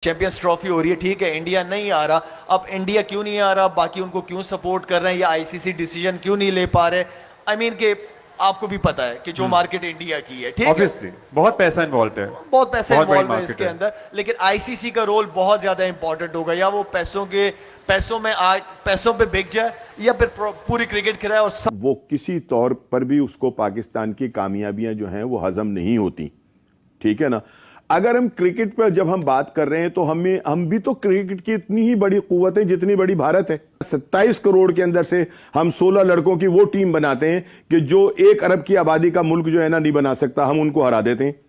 Champions trophy हो रही है, ठीक है, इंडिया नहीं आ रहा। अब इंडिया क्यों नहीं आ रहा, बाकी उनको क्यों सपोर्ट कर रहे हैं, या आईसीसी डिसीजन क्यों नहीं ले पा रहे? आई मीन के आपको भी पता है कि जो मार्केट इंडिया की है, ठीक है, ऑब्वियसली बहुत पैसा इन्वॉल्व है, बहुत पैसा बहुत बड़ी इन्वॉल्व है मार्केट इसके है। अंदर, लेकिन आईसीसी का रोल बहुत ज्यादा इंपॉर्टेंट होगा। या वो पैसों में आज पैसों पे बिक जाए, या फिर पूरी क्रिकेट खिलाए और सब। वो किसी तौर पर भी उसको पाकिस्तान की कामयाबियां जो हैं वो हजम नहीं होती, ठीक है ना। अगर हम क्रिकेट पर जब हम बात कर रहे हैं तो हम भी तो क्रिकेट की इतनी ही बड़ी कुव्वत है जितनी बड़ी भारत है। 27 करोड़ के अंदर से हम 16 लड़कों की वो टीम बनाते हैं कि जो 1 अरब की आबादी का मुल्क जो है ना नहीं बना सकता, हम उनको हरा देते हैं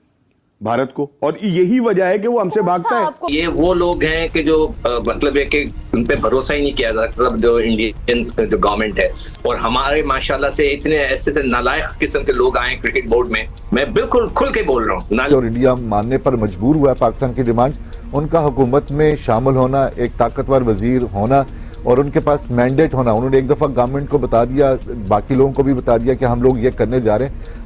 भारत को, और यही वजह है कि वो हमसे भागता है। ये वो लोग हैं कि जो मतलब है कि उन पे भरोसा ही नहीं किया जा सकता, जो इंडियन जो गवर्नमेंट है। और हमारे माशाल्लाह से इतने ऐसे से नालायक किस्म के लोग आए क्रिकेट बोर्ड में, मैं बिल्कुल खुल के बोल रहा हूँ। और इंडिया मानने पर मजबूर हुआ है पाकिस्तान की डिमांड्स, उनका हुकूमत में शामिल होना, एक ताकतवर वजीर होना और उनके पास मैंडेट होना। उन्होंने एक दफा गवर्नमेंट को बता दिया, बाकी लोगों को भी बता दिया कि हम लोग ये करने जा रहे हैं।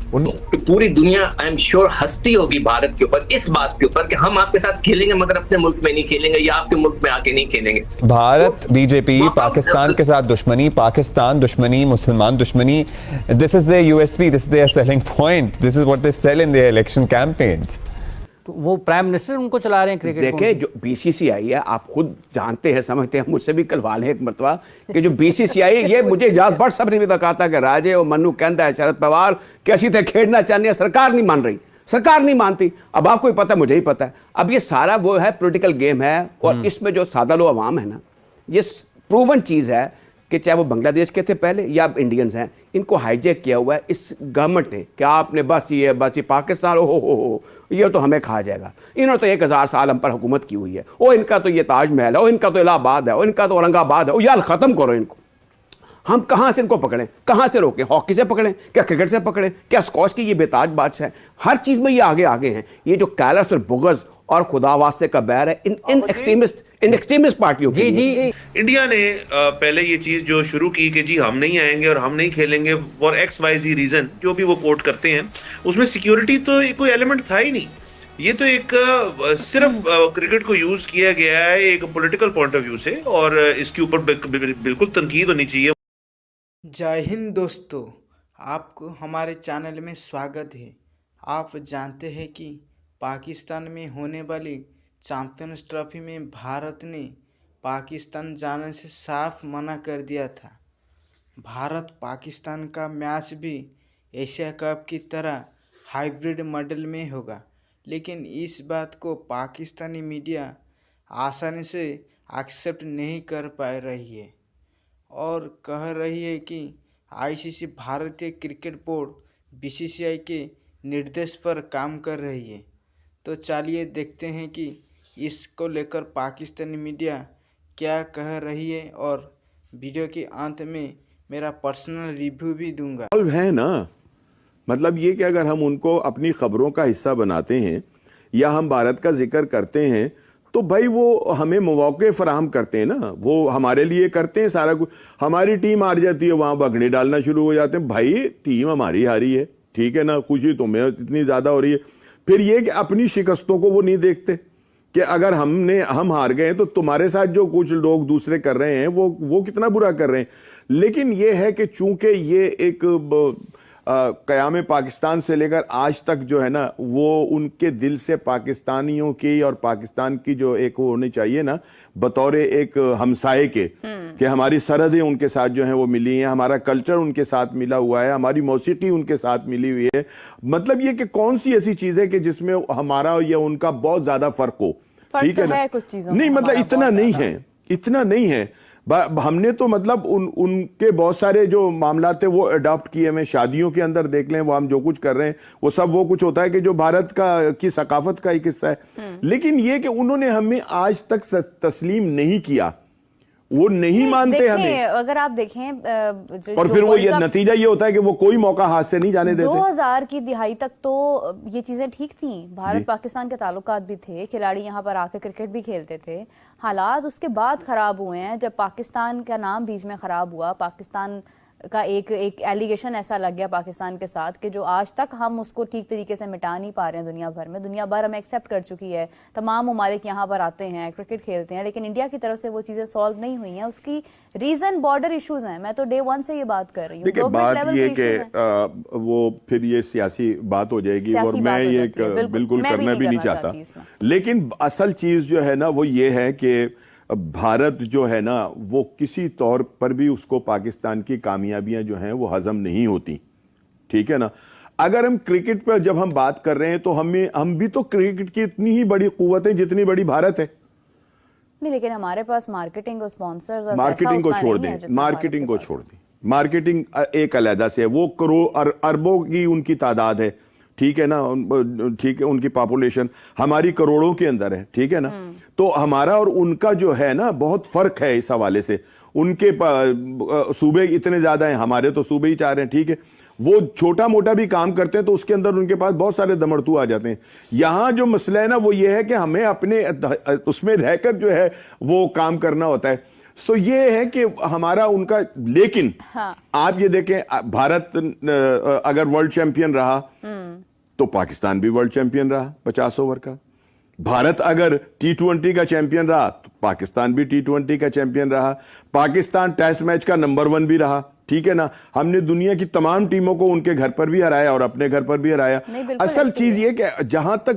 पूरी दुनिया आई एम श्योर हंसती होगी भारत के ऊपर, इस बात के ऊपर कि हम आपके साथ खेलेंगे मगर अपने मुल्क में नहीं खेलेंगे, या आपके मुल्क में आके नहीं खेलेंगे। भारत बीजेपी पाकिस्तान के साथ दुश्मनी, पाकिस्तान दुश्मनी, मुसलमान दुश्मनी, this is their USP, this is their selling point, this is what they sell in their election campaigns. तो वो प्राइम मिनिस्टर उनको चला रहे हैं क्रिकेट। देखें जो बीसीसीआई है, आप खुद जानते हैं, समझते हैं, मुझसे भी कलवाल है एक मरतबा कि जो बीसीसीआई ये मुझे इजाज भट्ट साहब ने भी कहा था कि राजे और मन्नू कहता है शरद पवार कैसी थे खेलना चाहते हैं, सरकार नहीं मान रही, सरकार नहीं मानती। अब आपको भी पता, मुझे ही पता है। अब ये सारा वो है पॉलिटिकल गेम है, और इसमें जो सादा लो अवाम है ना, ये प्रूवन चीज़ है कि चाहे वो बांग्लादेश के थे पहले या इंडियंस हैं, इनको हाईजैक किया हुआ है इस गवर्नमेंट ने कि आपने बस ये पाकिस्तान हो ये तो हमें खा जाएगा। इन्होंने तो 1000 साल हम पर हुकूमत की हुई है, ओ इनका तो ये ताजमहल है, ओ इनका तो इलाहाबाद है, ओ इनका तो औरंगाबाद है, ओ यार ख़त्म करो इनको। हम कहाँ से इनको पकड़ें, कहाँ से रोकें? हॉकी से पकड़ें क्या, क्रिकेट से पकड़ें क्या, स्कॉच की ये बेताज बादशाह है, हर चीज़ में ये आगे हैं। ये जो कैलस और बुगज और खुदावास्ते का बैर है इन एक्सट्रीमिस्ट पार्टियों की। जी इंडिया ने पहले ये चीज जो शुरू की कि जी हम नहीं आएंगे और हम नहीं खेलेंगे फॉर XYZ रीजन, जो भी वो कोट करते हैं, उसमें सिक्योरिटी तो कोई एलिमेंट था ही नहीं। ये तो एक सिर्फ क्रिकेट को यूज किया गया है एक पॉलिटिकल पॉइंट ऑफ व्यू से, और इसके ऊपर बिल्कुल तनकीद होनी चाहिए। जय हिंद दोस्तों, आपको हमारे चैनल में स्वागत है। आप जानते हैं कि पाकिस्तान में होने वाली चैंपियंस ट्रॉफी में भारत ने पाकिस्तान जाने से साफ मना कर दिया था। भारत पाकिस्तान का मैच भी एशिया कप की तरह हाइब्रिड मॉडल में होगा, लेकिन इस बात को पाकिस्तानी मीडिया आसानी से एक्सेप्ट नहीं कर पा रही है और कह रही है कि आईसीसी भारतीय क्रिकेट बोर्ड बीसीसीआई के निर्देश पर काम कर रही है। तो चलिए देखते हैं कि इसको लेकर पाकिस्तानी मीडिया क्या कह रही है, और वीडियो के अंत में मेरा पर्सनल रिव्यू भी दूंगा। है ना, मतलब ये कि अगर हम उनको अपनी खबरों का हिस्सा बनाते हैं या हम भारत का जिक्र करते हैं तो भाई वो हमें मौके फराहम करते हैं ना, वो हमारे लिए करते हैं सारा कुछ। हमारी टीम हार जाती है, वहां भगने डालना शुरू हो जाते हैं, भाई टीम हमारी हारी है, ठीक है ना, खुशी तुम्हें इतनी ज्यादा हो रही है। फिर ये कि अपनी शिकस्तों को वो नहीं देखते कि अगर हम हार गए तो तुम्हारे साथ जो कुछ लोग दूसरे कर रहे हैं वो कितना बुरा कर रहे हैं। लेकिन ये है कि चूंकि ये एक क़याम पाकिस्तान से लेकर आज तक जो है ना, वो उनके दिल से पाकिस्तानियों की और पाकिस्तान की जो एक वो होनी चाहिए ना, बतौर एक हमसाये के, कि हमारी सरहदें उनके साथ जो हैं वो मिली हैं, हमारा कल्चर उनके साथ मिला हुआ है, हमारी मौसीकी उनके साथ मिली हुई है। मतलब ये कि कौन सी ऐसी चीज है कि जिसमें हमारा या उनका बहुत ज्यादा फर्क हो, ठीक है ना? कुछ चीजों नहीं, मतलब इतना नहीं है। हमने तो मतलब उनके बहुत सारे जो मामला थे वो अडॉप्ट किए हुए। शादियों के अंदर देख लें, वो हम जो कुछ कर रहे हैं वो सब वो कुछ होता है कि जो भारत की सकाफत का एक हिस्सा है। लेकिन ये कि उन्होंने हमें आज तक तस्लीम नहीं किया, वो नहीं मानते हमें। अगर आप देखें और फिर वो ये नतीजा ये होता है कि वो कोई मौका हाथ से नहीं जाने देते। 2000 की दिहाई तक तो ये चीजें ठीक थी, भारत पाकिस्तान के ताल्लुकात भी थे, खिलाड़ी यहाँ पर आके क्रिकेट भी खेलते थे। हालात उसके बाद खराब हुए हैं, जब पाकिस्तान का नाम बीच में खराब हुआ, पाकिस्तान का एक एलिगेशन ऐसा लग गया पाकिस्तान के साथ कि जो आज तक हम उसको ठीक तरीके से मिटा नहीं पा रहे हैं दुनिया भर में। दुनिया भर हमें एक्सेप्ट कर चुकी है, तमाम ममालिक यहाँ पर आते हैं, क्रिकेट खेलते हैं, लेकिन इंडिया की तरफ से वो चीज़ें सॉल्व नहीं हुई हैं। उसकी रीज़न बॉर्डर इश्यूज हैं। मैं तो डे वन से ये बात कर रही हूँ। देखिए, बात ये कि वो फिर ये सियासी बात हो जाएगी और मैं ये बिल्कुल करना भी नहीं चाहता। लेकिन असल चीज़ जो है ना वो ये है कि भारत जो है ना वो किसी तौर पर भी उसको पाकिस्तान की कामयाबियां जो हैं वो हजम नहीं होती, ठीक है ना। अगर हम क्रिकेट पर जब हम बात कर रहे हैं तो हम भी तो क्रिकेट की इतनी ही बड़ी कुव्वत है जितनी बड़ी भारत है। नहीं, लेकिन हमारे पास मार्केटिंग और स्पॉन्सर्स और मार्केटिंग को छोड़ दें, मार्केटिंग को छोड़ दें, मार्केटिंग एक अलहदा से है, वो करोड़ अरबों की उनकी तादाद है, ठीक है ना, ठीक है, उनकी पॉपुलेशन हमारी करोड़ों के अंदर है, ठीक है ना। तो हमारा और उनका जो है ना बहुत फर्क है इस हवाले से। उनके सूबे इतने ज्यादा हैं, हमारे तो सूबे ही 4 हैं, ठीक है। वो छोटा मोटा भी काम करते हैं तो उसके अंदर उनके पास बहुत सारे दमड़तू आ जाते हैं। यहां जो मसला है ना वो ये है कि हमें अपने उसमें रहकर जो है वो काम करना होता है। सो ये है कि हमारा उनका, लेकिन हाँ। आप ये देखें, भारत अगर वर्ल्ड चैंपियन रहा तो पाकिस्तान भी वर्ल्ड चैंपियन रहा 50 ओवर का। भारत अगर T20 का चैंपियन रहा तो पाकिस्तान भी T20 का चैंपियन रहा। पाकिस्तान टेस्ट मैच का नंबर 1 भी रहा, ठीक है ना। हमने दुनिया की तमाम टीमों को उनके घर पर भी हराया और अपने घर पर भी हराया। असल चीज ये कि जहां तक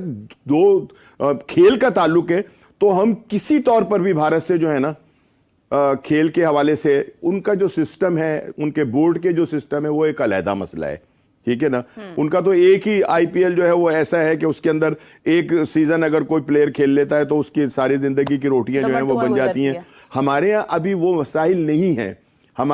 दो खेल का ताल्लुक है तो हम किसी तौर पर भी भारत से जो है ना खेल के हवाले से उनका जो सिस्टम है, उनके बोर्ड के जो सिस्टम है वो एक अलहदा मसला है, ठीक है ना। उनका तो एक ही IPL जो है वो ऐसा है कि उसके अंदर एक सीजन अगर कोई प्लेयर खेल लेता है तो उसकी सारी जिंदगी की रोटियां जो है वो बन जाती हैं। हमारे यहाँ अभी वो मसाइल नहीं है। हम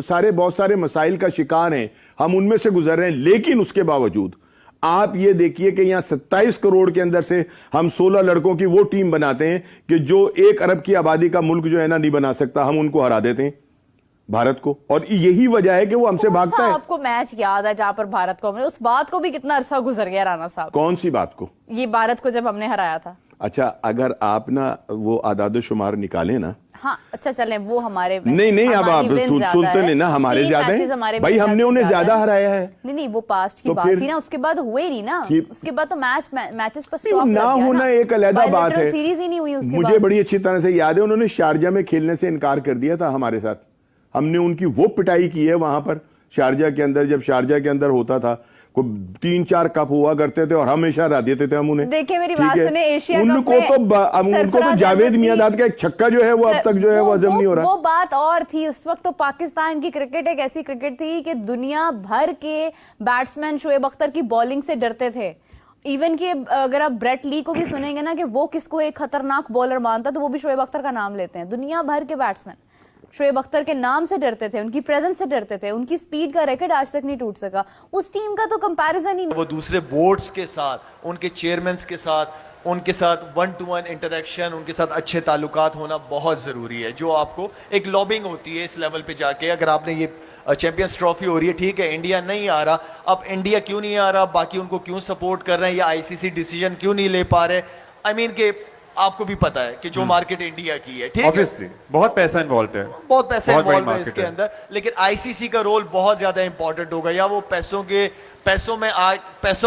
सारे बहुत सारे मसाइल का शिकार हैं, हम उनमें से गुजर रहे हैं। लेकिन उसके बावजूद आप ये देखिए कि यहां 27 करोड़ के अंदर से हम 16 लड़कों की वो टीम बनाते हैं कि जो 1 अरब की आबादी का मुल्क जो है ना नहीं बना सकता, हम उनको हरा देते हैं भारत को। और यही वजह है कि वो हमसे भागता है। आपको मैच याद है जहां पर भारत को, उस बात को भी कितना अरसा गुजर गया राणा साहब? कौन सी बात को? ये भारत को जब हमने हराया था। अच्छा, अगर आप ना वो आदाद शुमार निकालें ना, हाँ अच्छा चलें, वो हमारे नहीं अब आप सुनते नहीं ना, हमारे ज्यादा है भाई, हमने उन्हें ज्यादा हराया है। नहीं वो पास्ट की बात थी ना, उसके बाद हुए नहीं ना, उसके बाद तो मैचेस पर स्टॉप ना होना एक अलग बात है। सीरीज ही नहीं हुई उसके बाद। मुझे बड़ी अच्छी तरह से याद है उन्होंने शारजा में खेलने से इनकार कर दिया था हमारे साथ। हमने उनकी वो पिटाई की है वहां पर शारजा के अंदर, जब शारजा के अंदर होता था 3-4 कप हुआ करते थे और हमेशा हरा देते थे हम उन्हें। देखिए मेरी बात सुने, एशिया उनको तो जावेद मियांदाद का एक छक्का जो है वो अब तक जो है वो हजम नहीं हो रहा। वो बात और थी उस वक्त। तो पाकिस्तान की क्रिकेट एक ऐसी क्रिकेट थी कि दुनिया भर के बैट्समैन शोएब अख्तर की बॉलिंग से डरते थे। इवन कि अगर आप ब्रेट ली को भी सुनेंगे ना कि वो किसको एक खतरनाक बॉलर मानता तो वो भी शोएब अख्तर का नाम लेते हैं। दुनिया भर के बैट्समैन शोएब अख्तर के नाम से डरते थे, उनकी प्रेजेंस से डरते थे। उनकी स्पीड का रिकॉर्ड आज तक नहीं टूट सका। उस टीम का तो कंपैरिजन ही नहीं। वो दूसरे बोर्ड्स के साथ, उनके चेयरमैन के साथ, उनके साथ 1-to-1 इंटरेक्शन, उनके साथ अच्छे ताल्लुकात होना बहुत ज़रूरी है। जो आपको एक लॉबिंग होती है इस लेवल पे जाके, अगर आपने ये चैंपियंस ट्रॉफी हो रही है, ठीक है इंडिया नहीं आ रहा, अब इंडिया क्यों नहीं आ रहा, बाकी उनको क्यों सपोर्ट कर रहे हैं, या ICC डिसीजन क्यों नहीं ले पा रहे। आई मीन के आपको भी पता है कि जो मार्केट इंडिया की है, ठीक है, ऑब्वियसली बहुत पैसा इन्वॉल्व है, बहुत पैसा इन्वॉल्व है इसके अंदर, लेकिन ICC का रोल बहुत ज्यादा इंपॉर्टेंट होगा। या वो पैसों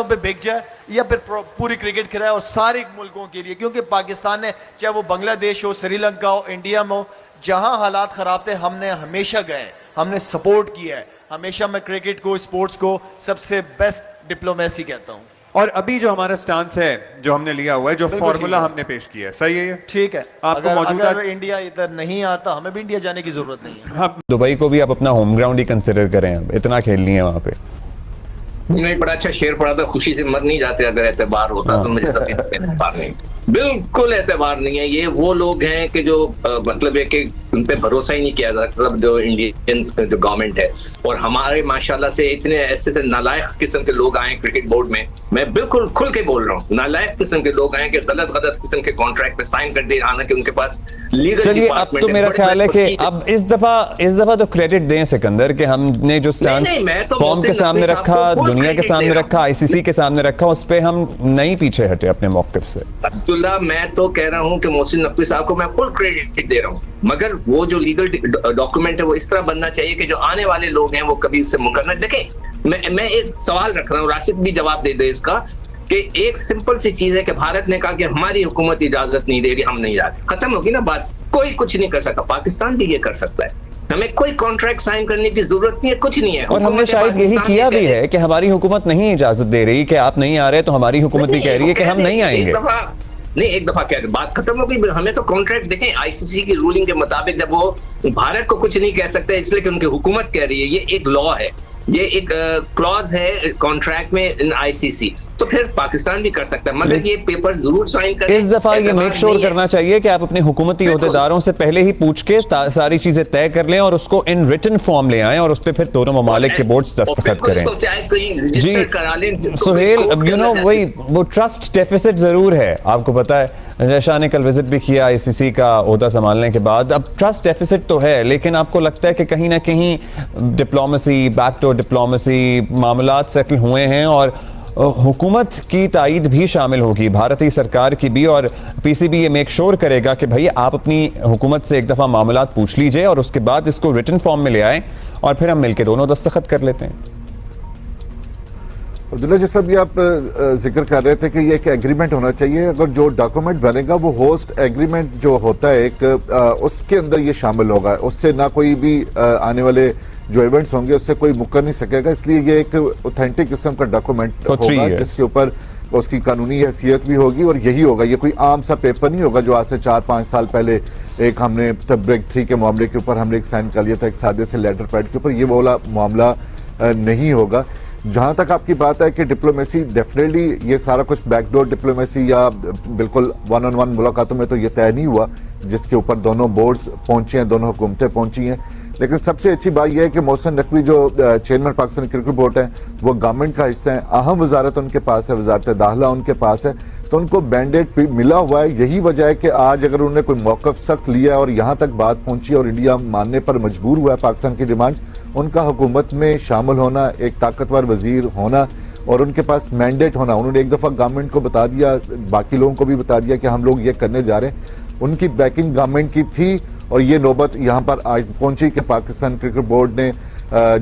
पे बिक जाए या फिर पूरी क्रिकेट खिलाए और सारे मुल्कों के लिए। क्योंकि पाकिस्तान ने, चाहे वो बांग्लादेश हो, श्रीलंका हो, इंडिया में हो, जहां हालात खराब थे हमने हमेशा गए, हमने सपोर्ट किया है हमेशा। मैं क्रिकेट को, स्पोर्ट्स को सबसे बेस्ट डिप्लोमेसी कहता हूं। और अभी जो हमारा स्टांस है, जो हमने लिया हुआ है, जो फॉर्मूला हमने पेश किया है, सही है ये? ठीक है। अगर इंडिया इधर नहीं आता, हमें भी इंडिया जाने की जरूरत नहीं है। हाँ, दुबई को भी आप अपना होम ग्राउंड ही कंसिडर करें, अब इतना खेलनी है वहां पे। नहीं, बड़ा अच्छा शेर पड़ा था, खुशी से मर नहीं जाते अगर एतबार होता। तो मुझे एतबार नहीं, बिल्कुल एतबार नहीं है। ये वो लोग हैं कि जो मतलब है कि उन पे भरोसा ही नहीं किया जा सकता, जो इंडियन जो गवर्नमेंट है। और हमारे माशाल्लाह से इतने ऐसे नालायक किस्म के लोग आए क्रिकेट बोर्ड में, मैं बिल्कुल खुल के बोल रहा हूँ, नालायक किस्म के लोग आए कि गलत किस्म के कॉन्ट्रैक्ट पे साइन कर दिए, हालांकि उनके पास लीगल चलिए अब तो मेरा ख्याल है कि अब इस दफा तो क्रेडिट दें सिकंदर कि हमने जो स्टांस कौम के सामने रखा, दुनिया के सामने रखा, ICC के सामने रखा, उस पे हम नहीं पीछे हटे अपने मौक़िफ़ से। अब्दुल्ला, मैं तो कह रहा हूं कि मोहसिन नकवी साहब को मैं फुल क्रेडिट दे रहा हूं, मगर वो जो लीगल डॉक्यूमेंट है वो इस तरह बनना चाहिए कि जो आने वाले लोग हैं वो कभी इससे मुकर न देखें। मैं एक सवाल रख रहा हूं, राशिद भी जवाब दे दे इसका, कि एक सिंपल सी चीज है कि भारत ने कहा कि हमारी हुकूमत इजाजत नहीं दे रही, हम नहीं जाते, खत्म होगी ना बात, कोई कुछ नहीं कर सकता। पाकिस्तान भी ये कर सकता है, हमें कोई कॉन्ट्रैक्ट साइन करने की जरूरत नहीं है, कुछ नहीं है। और हमने शायद यही किया भी है कि हमारी हुकूमत नहीं इजाजत दे रही कि आप नहीं आ रहे, तो हमारी हुकूमत भी कह रही है कि हम नहीं आएंगे। एक दफा कह रहे, बात खत्म हो गई। हमें तो कॉन्ट्रैक्ट देखें, आईसीसी की रूलिंग के मुताबिक जब वो भारत को कुछ नहीं कह सकते इसलिए कि उनकी हुकूमत कह रही है, ये एक लॉ है, ये एक क्लॉज है कॉन्ट्रैक्ट में इन आईसीसी, तो फिर पाकिस्तान भी कर सकता है, मगर ये पेपर जरूर साइन करें। इस दफा ये मेक श्योर करना चाहिए कि आप अपने हुकूमती ओहदेदारों से पहले ही पूछ के सारी चीजें तय कर लें और उसको इन रिटन फॉर्म ले आएं और उस पर फिर दोनों ममालिक के बोर्ड्स दस्तखत करें। जी सुहेल, यू नो वही वो ट्रस्ट डेफिसिट जरूर है, आपको पता है जयशाह ने कल विजिट भी किया आईसीसी का ओहदा संभालने के बाद। अब ट्रस्ट डेफिसिट तो है, लेकिन आपको लगता है कि कहीं ना कहीं डिप्लोमेसी, बैकडोर डिप्लोमेसी, मामलात सेटल हुए हैं और हुकूमत की तायद भी शामिल होगी, भारतीय सरकार की भी, और पीसीबी ये मेक श्योर करेगा कि भाई आप अपनी हुकूमत से एक दफ़ा मामलात पूछ लीजिए और उसके बाद इसको रिटन फॉर्म में ले आएँ और फिर हम मिलकर दोनों दस्तखत कर लेते हैं। अब्दुल्ला जी साहब, ये आप जिक्र कर रहे थे कि ये एक एग्रीमेंट होना चाहिए, अगर जो डॉक्यूमेंट बनेगा वो होस्ट एग्रीमेंट जो होता है एक, उसके अंदर ये शामिल होगा, उससे ना कोई भी आने वाले जो इवेंट्स होंगे उससे कोई मुकर नहीं सकेगा, इसलिए ये एक ऑथेंटिक किस्म का डॉक्यूमेंट होगा जिसके ऊपर उसकी कानूनी हैसियत भी होगी और यही होगा, ये कोई आम सा पेपर नहीं होगा जो आज से 4-5 साल पहले एक हमने तब ब्रेक 3 के मामले के ऊपर हमने एक साइन कर लिया था एक सादे से लेटर पैड के ऊपर, ये वाला मामला नहीं होगा। जहां तक आपकी बात है कि डिप्लोमेसी, डेफिनेटली ये सारा कुछ बैकडोर डिप्लोमेसी या बिल्कुल 1-on-1 मुलाकातों में तो ये तय नहीं हुआ, जिसके ऊपर दोनों बोर्ड्स पहुंचे हैं, दोनों हुकूमतें पहुंची हैं, लेकिन सबसे अच्छी बात यह है कि मोहसिन नकवी जो चेयरमैन पाकिस्तान क्रिकेट बोर्ड है वो गवर्नमेंट का हिस्सा है, अहम वजारत उनके पास है, वजारत दाखिला उनके पास है, तो उनको मैंडेट मिला हुआ है। यही वजह है कि आज अगर उन्होंने कोई मौक़िफ़ सख्त लिया और यहाँ तक बात पहुंची और इंडिया मानने पर मजबूर हुआ है पाकिस्तान की डिमांड्स, उनका हुकूमत में शामिल होना, एक ताकतवर वजीर होना और उनके पास मैंडेट होना, उन्होंने एक दफ़ा गवर्नमेंट को बता दिया, बाकी लोगों को भी बता दिया कि हम लोग ये करने जा रहे हैं, उनकी बैकिंग गवर्नमेंट की थी और ये नौबत यहाँ पर आज पहुंची कि पाकिस्तान क्रिकेट बोर्ड ने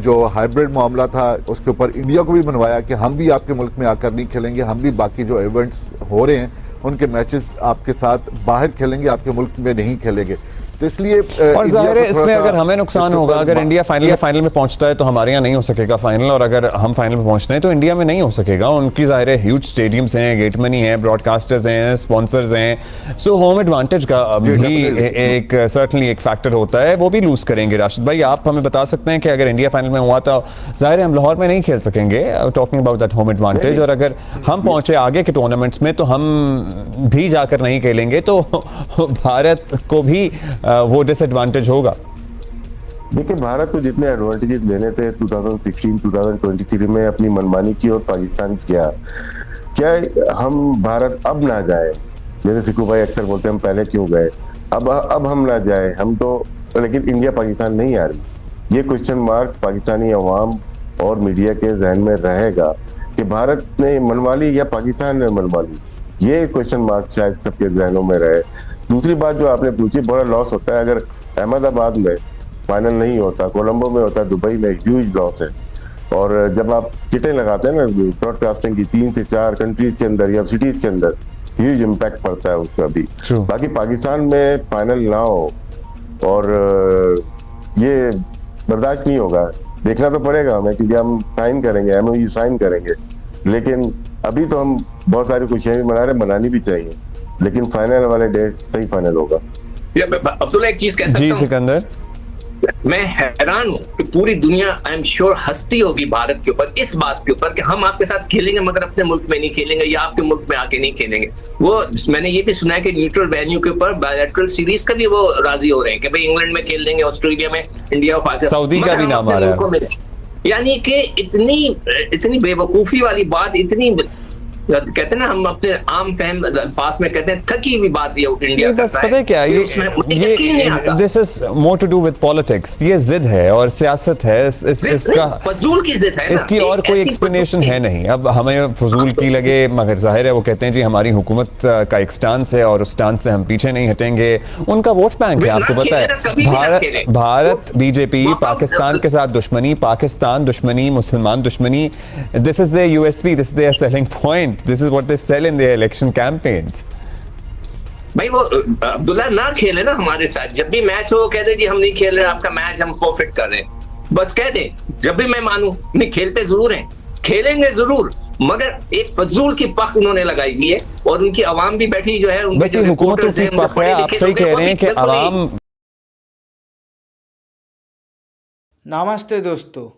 जो हाइब्रिड मामला था उसके ऊपर इंडिया को भी मनवाया कि हम भी आपके मुल्क में आकर नहीं खेलेंगे, हम भी बाकी जो इवेंट्स हो रहे हैं उनके मैचेस आपके साथ बाहर खेलेंगे, आपके मुल्क में नहीं खेलेंगे। तो इसलिए और जाहिर है इसमें अगर हमें नुकसान होगा, अगर इंडिया फाइनल में पहुंचता है तो हमारे यहाँ नहीं हो सकेगा फाइनल, और अगर हम फाइनल में पहुंचते हैं तो इंडिया में नहीं हो सकेगा। उनकी जाहिर है ह्यूज स्टेडियम्स हैं, गेट मनी है, ब्रॉडकास्टर्स हैं, स्पॉन्सर्स हैं, सो होम एडवांटेज का भी एक सर्टनली एक फैक्टर होता है, वो भी लूज करेंगे। राशिद भाई, आप हमें बता सकते हैं कि अगर इंडिया फाइनल में हुआ तो जाहिर है हम लाहौर में नहीं खेल सकेंगे, talking about that home advantage, और अगर हम पहुंचे आगे के टूर्नामेंट्स में तो हम भी जाकर नहीं खेलेंगे, तो भारत को भी वो डिसएडवांटेज होगा। देखिए, भारत को जितने एडवांटेजेस लेने थे 2016-2023 में अपनी मनमानी की और पाकिस्तान किया, क्या हम भारत अब ना जाए, जैसे सिक्कू भाई अक्सर बोलते हैं हम पहले क्यों गए, अब हम ना जाए हम तो, लेकिन इंडिया पाकिस्तान नहीं आ रही, ये क्वेश्चन मार्क पाकिस्तानी अवाम और मीडिया के जहन में रहेगा कि भारत ने मनवा ली या पाकिस्तान ने मनवा ली, ये क्वेश्चन मार्क शायद सबके जहनों में रहे। दूसरी बात जो आपने पूछी, बड़ा लॉस होता है अगर अहमदाबाद में फाइनल नहीं होता, कोलंबो में होता, दुबई में ह्यूज लॉस है, और जब आप किटें लगाते हैं ना ब्रॉडकास्टिंग की 3 से 4 कंट्रीज के अंदर या सिटीज के अंदर, ह्यूज इम्पैक्ट पड़ता है उसका भी। बाकी पाकिस्तान में फाइनल ना हो और ये बर्दाश्त नहीं होगा, देखना तो पड़ेगा हमें, क्योंकि हम साइन करेंगे, एमओयू साइन करेंगे, लेकिन अभी तो हम बहुत सारी खुशियां भी मना रहे, मनानी भी चाहिए, लेकिन फाइनल वाले डे सही फाइनल होगा। अब्दुल्ला, एक चीज कह सकता हूं? जी सिकंदर, मैं हैरान हूं कि पूरी दुनिया आई एम श्योर हंसती होगी भारत के ऊपर, इस बात के ऊपर कि हम आपके साथ खेलेंगे मगर अपने मुल्क में नहीं खेलेंगे या आपके मुल्क में आके नहीं खेलेंगे। वो मैंने ये भी सुना है कि न्यूट्रल वेन्यू के ऊपर बायलैटरल सीरीज का भी वो राजी हो रहे हैं कि भाई इंग्लैंड में खेल देंगे, ऑस्ट्रेलिया में, इंडिया और पाकिस्तान, सऊदी का भी नाम आ रहा है। यानी कि इतनी बेवकूफी वाली बात, इतनी कहते हैं ना, हम अपने आम फहम अल्फाज में कहते हैं थकी हुई बात ये इंडिया बस पता है क्या, ये this is more to do with politics. ये जिद है और सियासत है, इसका फजूल की जिद है, इसकी और कोई एक्सप्लेनेशन है नहीं। अब हमें फजूल की लगे, मगर जाहिर है वो कहते हैं जी हमारी हुकूमत का एक स्टांस है और उस स्टांस से हम पीछे नहीं हटेंगे। उनका वोट बैंक है, आपको पता है। भारत बीजेपी पाकिस्तान के साथ दुश्मनी, पाकिस्तान दुश्मनी, मुसलमान दुश्मनी, this is their USP, this is their selling point, this is what they sell in their election campaigns. भाई वो अब्दुल्ला ना खेले ना हमारे साथ, जब भी मैच हो कह दे जी हम नहीं खेल रहे, आपका मैच हम फॉरफिट कर रहे हैं, बस कह दे। जब भी मैं मानूं नहीं, खेलते जरूर हैं, खेलेंगे जरूर, मगर एक फजूल की पख उन्होंने लगाई हुई है और उनकी आवाम भी बैठी जो है, उनके जो रिपोर्टर्स हैं, आप सही कह रहे हैं कि आवाम। नमस्ते दोस्तों,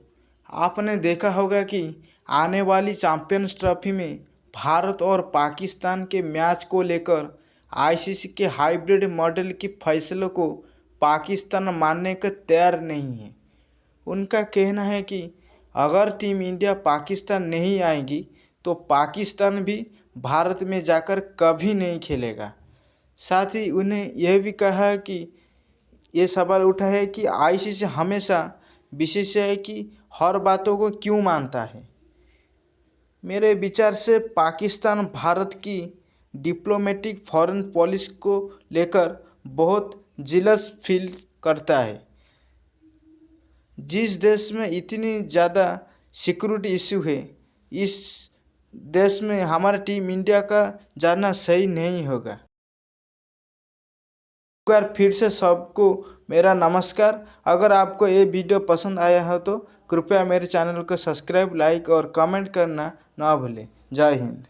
आपने देखा होगा कि आने वाली चैंपियंस ट्रॉफी में भारत और पाकिस्तान के मैच को लेकर आईसीसी के हाइब्रिड मॉडल के फैसलों को पाकिस्तान मानने को तैयार नहीं है। उनका कहना है कि अगर टीम इंडिया पाकिस्तान नहीं आएगी तो पाकिस्तान भी भारत में जाकर कभी नहीं खेलेगा। साथ ही उन्हें यह भी कहा कि ये सवाल उठा है कि आईसीसी हमेशा विशेष है कि हर बातों को क्यों मानता है। मेरे विचार से पाकिस्तान भारत की डिप्लोमेटिक फॉरेन पॉलिसी को लेकर बहुत जिलस फील करता है। जिस देश में इतनी ज़्यादा सिक्योरिटी इशू है, इस देश में हमारा टीम इंडिया का जाना सही नहीं होगा। एक बार फिर से सबको मेरा नमस्कार। अगर आपको ये वीडियो पसंद आया हो तो कृपया मेरे चैनल को सब्सक्राइब, लाइक और कमेंट करना ना भूलें। जय हिंद।